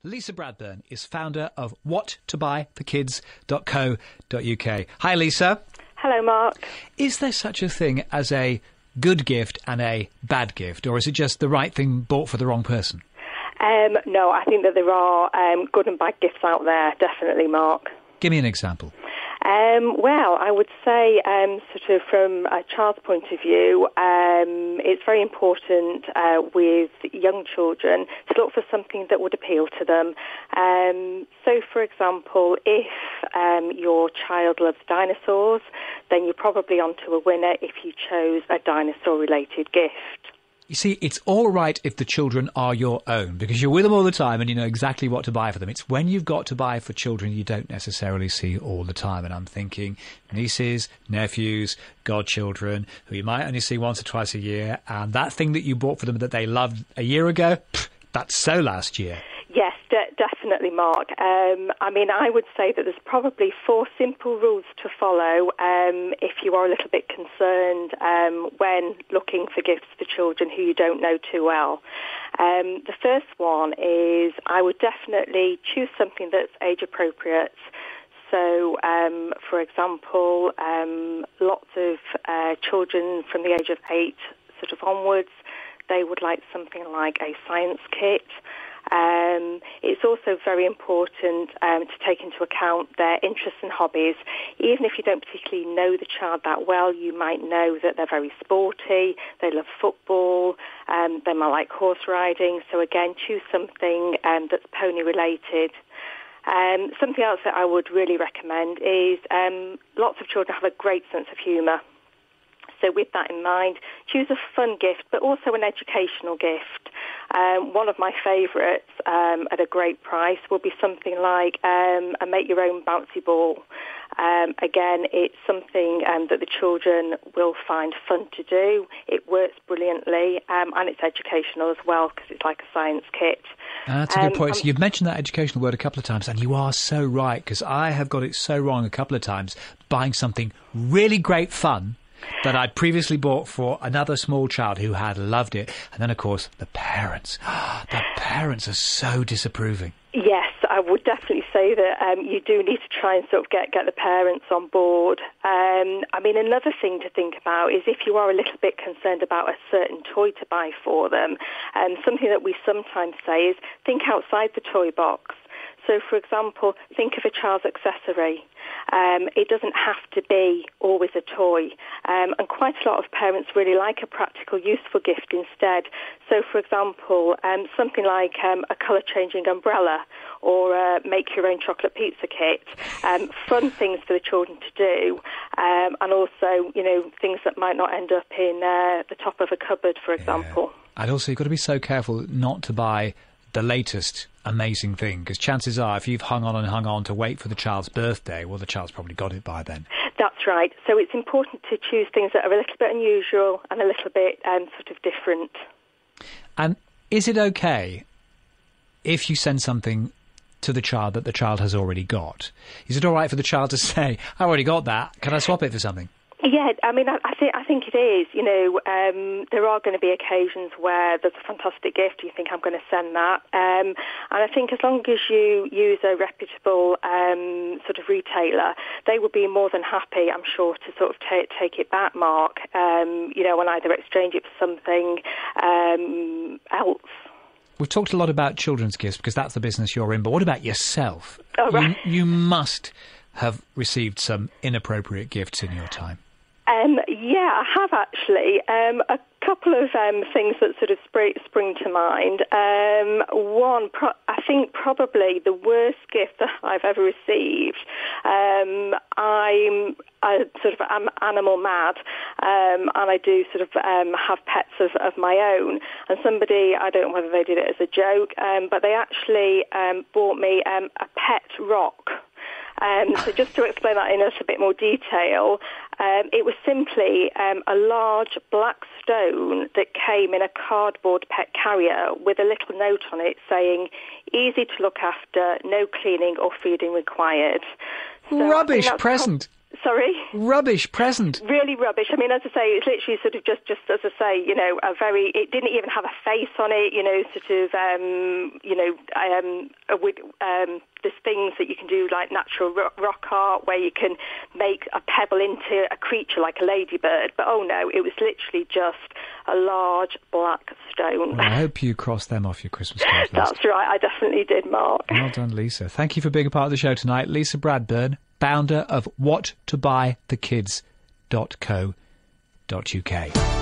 Lisa Bradburn is founder of whattobuyforkids.co.uk. Hi, Lisa. Hello, Mark. Is there such a thing as a good gift and a bad gift, or is it just the right thing bought for the wrong person? No, I think that there are good and bad gifts out there, definitely, Mark. Give me an example. Well, I would say, sort of from a child's point of view, it's very important with young children to look for something that would appeal to them. So, for example, if your child loves dinosaurs, then you're probably onto a winner if you chose a dinosaur-related gift. You see, it's all right if the children are your own, because you're with them all the time and you know exactly what to buy for them. It's when you've got to buy for children you don't necessarily see all the time. And I'm thinking nieces, nephews, godchildren, who you might only see once or twice a year. And that thing that you bought for them that they loved a year ago, that's so last year. Yes, definitely, Mark. I would say that there's probably 4 simple rules to follow if you are a little bit concerned when looking for gifts for children who you don't know too well. The first one is I would definitely choose something that's age appropriate. So, for example, lots of children from the age of 8 sort of onwards, they would like something like a science kit. It's also very important to take into account their interests and hobbies. Even if you don't particularly know the child that well, you might know that they're very sporty, they love football, they might like horse riding. So again, choose something that's pony related. Something else that I would really recommend is lots of children have a great sense of humour. So with that in mind, choose a fun gift, but also an educational gift. One of my favourites at a great price will be something like a make-your-own bouncy ball. Again, it's something that the children will find fun to do. It works brilliantly, and it's educational as well because it's like a science kit. That's a good point. So you've mentioned that educational word a couple of times, and you are so right, because I have got it so wrong a couple of times, buying something really great fun that I'd previously bought for another small child who had loved it. And then, of course, the parents. The parents are so disapproving. Yes, I would definitely say that you do need to try and sort of get the parents on board. Another thing to think about is if you are a little bit concerned about a certain toy to buy for them, something that we sometimes say is think outside the toy box. So, for example, think of a child's accessory. It doesn't have to be always a toy. And quite a lot of parents really like a practical, useful gift instead. So, for example, something like a colour-changing umbrella or make your own chocolate pizza kit. Fun things for the children to do. And also, things that might not end up in the top of a cupboard, for example. Yeah. And also, you've got to be so careful not to buy the latest amazing thing, because chances are if you've hung on to wait for the child's birthday, well, the child's probably got it by then. That's right. So it's important to choose things that are a little bit unusual and a little bit sort of different. And is it okay if you send something to the child that the child has already got? Is it all right for the child to say, I already got that, can I swap it for something? Yeah, I think it is. There are going to be occasions where there's a fantastic gift, you think, I'm going to send that. And I think as long as you use a reputable sort of retailer, they will be more than happy, I'm sure, to sort of take it back, Mark, and either exchange it for something else. We've talked a lot about children's gifts because that's the business you're in, but what about yourself? Oh, right. You must have received some inappropriate gifts in your time. Yeah, I have actually. A couple of things that sort of spring to mind. One, I think probably the worst gift that I've ever received. I'm animal mad, and I do sort of have pets of my own. And somebody, I don't know whether they did it as a joke, but they actually bought me a pet rock. So just to explain that in a little bit more detail, it was simply a large black stone that came in a cardboard pet carrier with a little note on it saying, easy to look after, no cleaning or feeding required. So rubbish present. Sorry? Rubbish present. Really rubbish. I mean, as I say, it's literally sort of just as I say, it didn't even have a face on it, there's things that you can do like natural rock art where you can make a pebble into a creature like a ladybird. But oh no, it was literally just a large black stone. Well, I hope you crossed them off your Christmas card list. That's right, I definitely did, Mark. Well done, Lisa. Thank you for being a part of the show tonight. Lisa Bradburn, founder of whattobuythekids.co.uk.